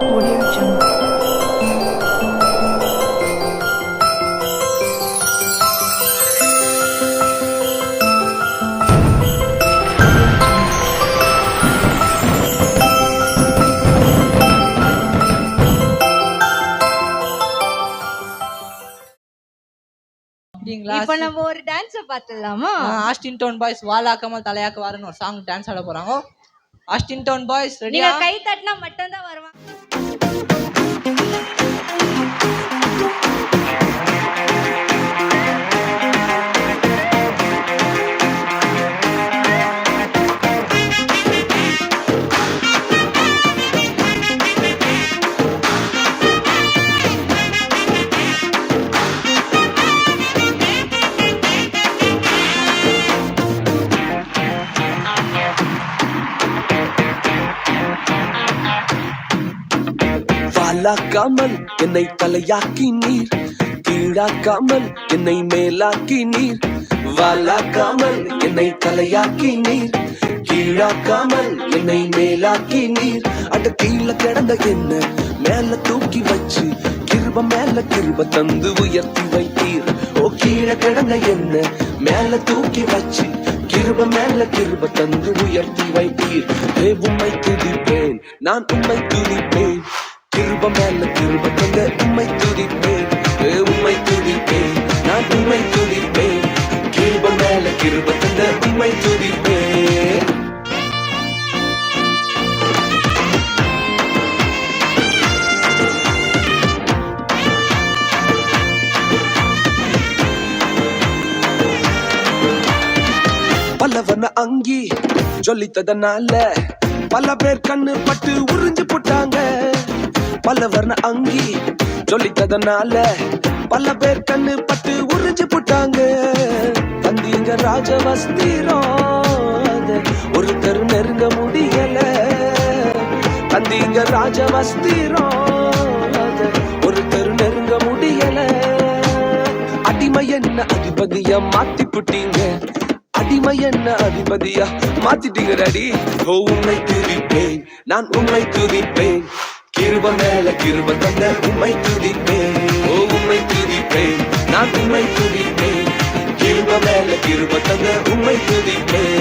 Audio Jungle. இப்ப நம்ம ஒரு டான்ஸ் பார்த்துடலாமா? ஆஸ்டின் டவுன் பாய்ஸ் வாலாக்காமல் தலையாக்க வாருன்னு ஒரு சாங் டான்ஸ் ஆட போறாங்க. ஆஸ்டின் டவுன் பாய்ஸ் ரெடியா? நீங்க கை தட்டினா மட்டும் தான் வருவாங்க. வாலாக்காமல் என்னை தலையாக்கி நீர், கீழாக்காமல் என்னை மேலாக்கி நீர். வாலாக்காமல் என்னை தலையாக்கி நீர், கீழாக்காமல் என்னை மேலாக்கி நீர். அட கீழே கிடந்த என்ன மேல தூக்கி வச்சு கிருப மேல கிருப தந்து உயர்த்தி வைத்தீர். ஓ கீழே கிடந்த என்ன மேல தூக்கி வச்சு கிருப மேல கிருப தந்து உயர்த்தி வைத்தீர். உம்மை துதிப்பேன், நான் உம்மை துதிப்பேன். கிருப மேல கிருப தந்த உம்மை துதிப்பேன், உம்மை துதிப்பேன், நான் உம்மை துதிப்பேன். கிருப மேல கிருப தந்த உம்மை துதிப்பேன். பலவன அங்கி சொல்லித்ததனால பல பேர் கண்ணு பட்டு உறிஞ்சு போட்டாங்க. பலவர்ண அங்கி சொல்லித்ததனால பல பேர் கண்ணு பட்டு உறிஞ்சு போட்டாங்க. தந்தீங்க ராஜவஸ்திரம் ஒருத்தர் நெருங்க முடியல. தந்தீங்க ராஜவஸ்திரம் ஒருத்தர் நெருங்க முடியல. அடிமை என்ன அதிபதிய மாத்தி புட்டீங்க, அடிமை என்ன அதிபதியா மாத்திட்டீங்க டாடி. ஓ உம்மை துதிப்பேன், நான் உம்மை துதிப்பேன். கிருப மேல கிருப தந்த உம்மை துதிப்பேன், ஓ உம்மை துதிப்பேன், நான் உம்மை துதிப்பேன். கிருப மேல கிருப தந்த உம்மை துதிப்பேன்.